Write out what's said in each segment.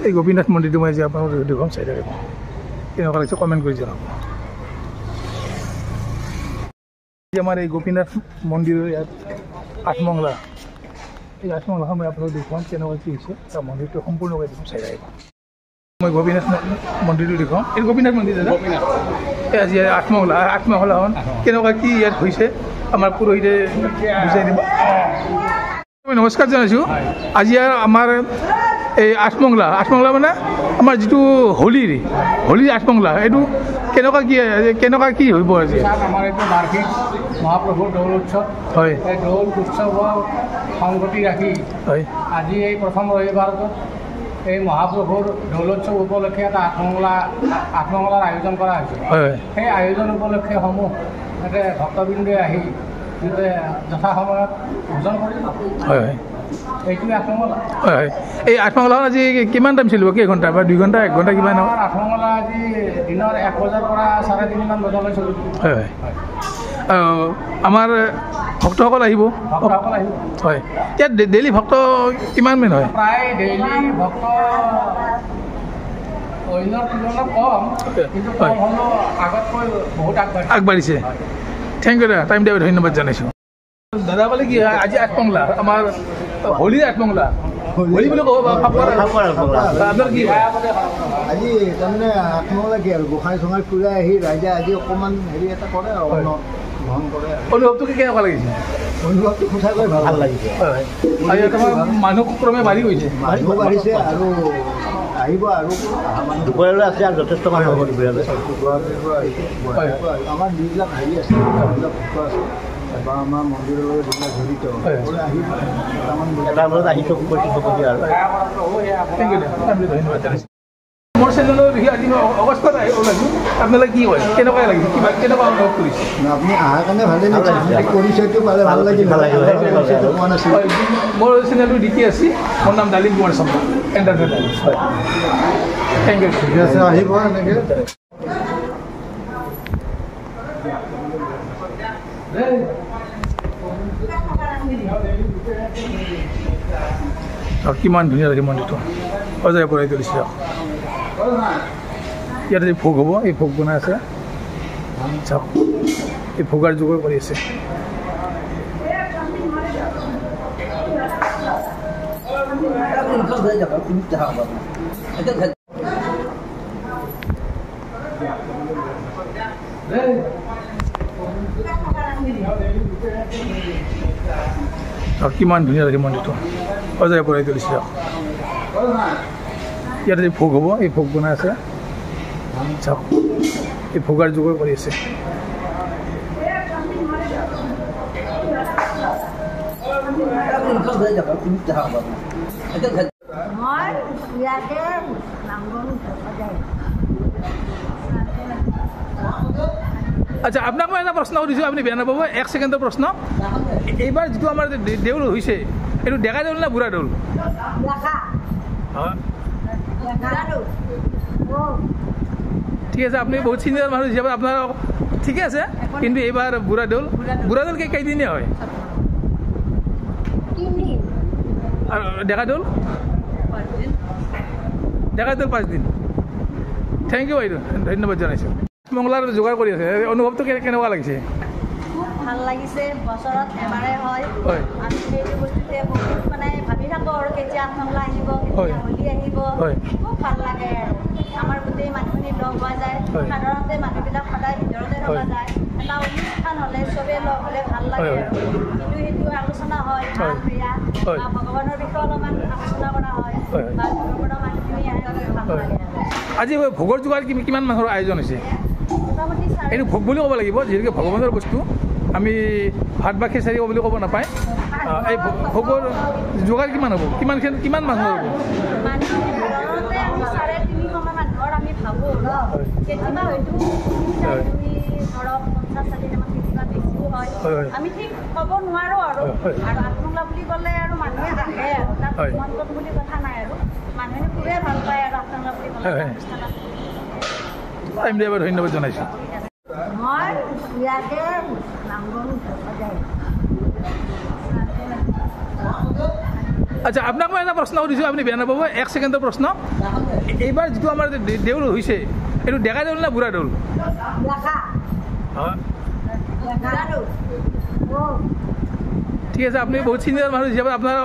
এই গোপীনাথ মন্দিৰটো মই আজি আপোনালোকক দেখুৱাম, চাই থাকিব কেনেকুৱা লাগিছে কমেণ্ট কৰি জনাব। আমাৰ এই গোপীনাথ মন্দিৰৰ ইয়াত আঠমঙলা, এই আঠমঙলাখন মই আপোনালোকক দেখুৱাম কেনেকুৱা কি হৈছে, তাৰ মন্দিৰটো সম্পূৰ্ণকৈ দেখুৱাম, চাই থাকিব। মই গোপীনাথ মন্দিৰটো দেখুৱাম, এই গোপীনাথ মন্দিৰ দাদা এই আজি আঠমঙলাখন কেনেকুৱা কি ইয়াত হৈছে আমাৰ পুৰোহিতে বুজাই দিব। মই নমস্কাৰ জনাইছোঁ। আজি আমাৰ এই আঠমঙলা মানে আমাৰ যিটো হোলীৰ আঠমঙলা, এইটো কেনেকুৱা কি হ'ব আজি? আমাৰ এইটো বাৰ্ষিক মহাপ্ৰভুৰ দৌল উৎসৱ হয়। এই দৌল উৎসৱৰ সংগতি ৰাখি হয় আজি এই প্ৰথম ৰবিবাৰটোত এই মহাপ্ৰভুৰ দৌলোৎসৱ উপলক্ষে এটা আঠমঙলাৰ আয়োজন কৰা হৈছে। হয় সেই আয়োজন উপলক্ষে সমূহ যাতে ভক্তবৃন্দই আহি যাতে যথাসময়ত ভোজন কৰিব। হয় হয় এইটোৱে আঠমঙলা। হয় হয় এই আঠমঙলাখন আজি কিমান টাইম চলিব? কেইঘণ্টা বা 2 ঘণ্টা 1 ঘণ্টা কিমান? আঠমঙলা আজি দিনৰ 1 বজাৰ পৰা 3:30 মান বজালৈ চলিব। হয় হয় আমাৰ ভক্তসকল আহিব। ভক্তসকল আহিব। হয় ইয়াত ডেইলি ভক্ত কিমানমান হয়? প্ৰায় ডেইলি ভক্ত অন্যৰ তুলনাত কম, কিন্তু কম হ'লেও আগতকৈ বহুত আগবাঢ়িছে। থেংক ইউ দাদা, টাইম দিয়াৰ ধন্যবাদ জনাইছোঁ। দাদা ক'লে কি আজি আঠমঙলা আমাৰ হোলীৰ আঠমঙলা, হোলী বুলি ক'ব আপোনাৰ কি আজি তাৰমানে আঠমঙলা কি আৰু গোসাঁই চোসাঁই ফুৰাই আহি ৰাইজে আজি অকণমান হেৰি এটা কৰে আৰু গ্ৰহণ কৰে। অনুভৱটো কেনেকুৱা লাগিছে? অনুভৱটো সঁচাকৈ ভাল লাগিছে। হয় আৰু তোমাৰ মানুহ ক্ৰমে বাঢ়ি গৈছে, মানুহ বাঢ়িছে আৰু আহিব আৰু দুপৰীয়ালৈ আছে আৰু যথেষ্ট মানুহ হ'ব দুপৰীয়ালৈ। আমাৰ যিবিলাক হেৰি আছে যিবিলাক ভক্ত আছে বা আমাৰ মন্দিৰৰ লগত যিবিলাক জড়িত আহিব এটা বজাত আহি চব কৰি আৰু ধন্যবাদ জনাইছোঁ। মোৰ চেনেলৰ বিষয়ে আজি মই অৱস্থাত ওলাইছোঁ, আপোনালোকে কি কয় কেনেকুৱা লাগিছে, কেনেকুৱা অনুভৱ কৰিছে? আপুনি অহাৰ কাৰণে ভালেই লাগিছে, পৰিচয়টো পালে ভাল লাগিল। পোৱা নাছিল। মোৰ চেনেলটো DTSC, মোৰ নাম ডালিম কুমাৰ শৰ্মা এণ্টাৰটেইনাৰ। হয় থেংক ইউ। ঠিক আছে, আহিব এনেকৈ। কিমান ধুনীয়া লাগে মন্দিৰটো, সজাই পৰাই তুলিছে। ইয়াতে যে ভোগ হ'ব, এই ভোগ বনাই আছে, চাওক এই ভোগাৰ যোগাৰ কৰি আছে। কিমান ধুনীয়া লাগে মন্দিৰটো, সজাই পৰাই তুলিছে। ইয়াতে যে ভোগ হ'ব, এই ভোগ বনাই আছে, চাওক এই ভোগাৰ যোগাৰ কৰি আছে। আচ্ছা আপোনাক মই এটা প্ৰশ্ন সুধিছোঁ, আপুনি বেয়া নাপাব, 1 ছেকেণ্ডৰ প্ৰশ্ন। এইবাৰ যিটো আমাৰ দেউল হৈছে, এইটো ডেকা দেউল নে বুঢ়া দেউল? ঠিক আছে, আপুনি বহুত চিনিয়ৰ মানুহ হিচাপে আপোনাৰ ঠিকে আছে, কিন্তু এইবাৰ বুঢ়া দেউল কেইদিনীয়া হয় আৰু ডেকা দেউল 5 দিন। থেংক ইউ বাইদেউ, ধন্যবাদ জনাইছোঁ। মংগলাৰ যোগাৰ কৰি আছে, অনুভৱটো কেনেকুৱা লাগিছে? ভাল লাগিছে, বছৰত এবাৰে হয়। আমি সেইটো বস্তুতে বহুত মানে ভাবি থাকোঁ আৰু কেতিয়া আঠমঙলা আহিব, কেতিয়া হোলী আহিব, খুব ভাল লাগে আৰু আমাৰ গোটেই মানুহখিনি লগ হোৱা যায়। সাধাৰণতে মানুহবিলাক সদায় ভিতৰতে থকা যায়, এটা অনুষ্ঠান হ'লে চবেই লগ হ'লে ভাল লাগে আৰু কিন্তু সেইটো আলোচনা হয় ভাল বেয়া বা ভগৱানৰ বিষয়ে অলপমান আলোচনা কৰা হয় বা ধৰ্মৰ মানুহখিনি আহে, ভাল লাগে। আজি ভোগৰ যোগাৰ কিমান মানুহৰ আয়োজন হৈছে? মোটামুটি এইটো ভোগ বুলি ক'ব লাগিব, যিহেতুকে ভগৱানৰ বস্তু, আমি ভাত বা খিচাৰি বুলি ক'ব নাপায়। এই ভোগৰ যোগাৰ কিমান হ'ব, কিমান মানুহৰ হ'ব? আমি ভাবোঁ কেতিয়াবা হয়তো ধৰক 50-60টামান কেতিয়াবা বেছিও হয়, আমি ঠিক ক'ব নোৱাৰোঁ আৰু আঠমঙলা বুলি ক'লে আৰু মানুহে আহে আৰু তাত মন্ত্ৰত বুলি কথা নাই আৰু মানুহে খুবেই ভাল পায় আৰু আঠমঙলা বুলি ক'লে। টাইম দিয়াৰ ধন্যবাদ জনাইছোঁ। মই ইয়াতে নামঘৰ আচ্ছা আপোনাক মই এটা প্ৰশ্ন সুধিছোঁ আপুনি বেয়া নাপাব 1 ছেকেণ্ডৰ প্ৰশ্ন এইবাৰ যিটো আমাৰ দেউল হৈছে এইটো ডেকা দেউল না বুঢ়া দেউল ঠিক আছে আপুনি বহুত চিনিয়ৰ মানুহ হিচাপে আপোনাৰ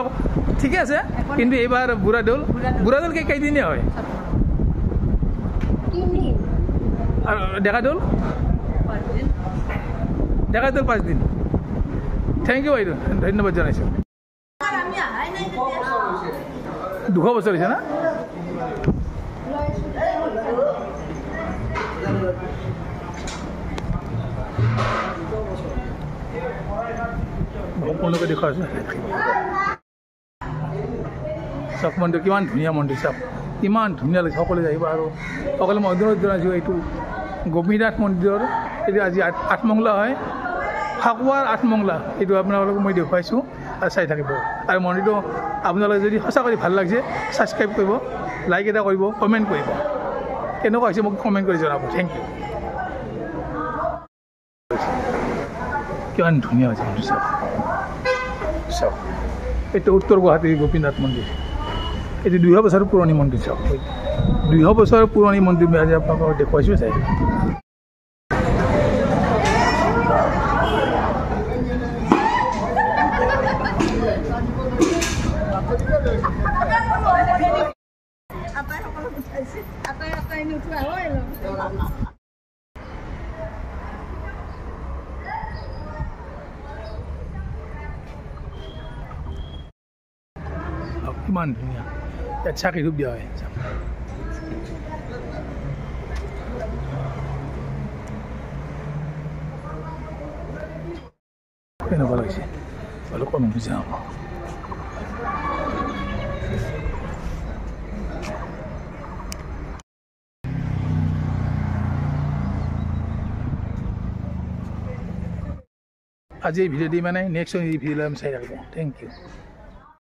ঠিকে আছে কিন্তু এইবাৰ বুঢ়া দেউল কেইদিনীয়া হয় আৰু ডেকা দেউল 5 দিন থেংক ইউ বাইদেউ ধন্যবাদ জনাইছোঁ 200 বছৰ হৈছে না সম্পূৰ্ণকৈ দেখুৱাইছোঁ চাওক মন্দিৰ কিমান ধুনীয়া মন্দিৰ চাওক কিমান ধুনীয়া লাগিছে সকলোৱে আহিব আৰু সকলোৱে মই অনুৰোধ জনাইছোঁ এইটো গোপীনাথ মন্দিৰৰ এইটো আজি 8 মংলা হয় ফাকুৱাৰ 8 মংলা এইটো আপোনালোকক মই দেখুৱাইছোঁ আৰু চাই থাকিব আৰু মন্দিৰটো আপোনালোকে যদি সঁচাকৈ ভাল লাগিছে ছাবস্ক্ৰাইব কৰিব লাইক এটা কৰিব কমেণ্ট কৰিব কেনেকুৱা হৈছে মোক কমেণ্ট কৰি জনাব থেংক ইউ কিমান ধুনীয়া হৈছে মন্দিৰ চাওক চাওক এইটো উত্তৰ গুৱাহাটীৰ গোপীনাথ মন্দিৰ এইটো 200 বছৰ পুৰণি মন্দিৰ চাওক 200 বছৰ পুৰণি মন্দিৰ মই আজি আপোনালোকক দেখুৱাইছোঁ চাই কিমান ধুনীয়া ইয়াত চাকি ধূপ দিয়া হয় কেনেকুৱা লাগিছে অলপ কম বুজা হ'ব আজি এই ভিডিঅ' দি মানে নেক্সট এই ভিডিঅ'লৈ আমি চাই থাকিব থেংক ইউ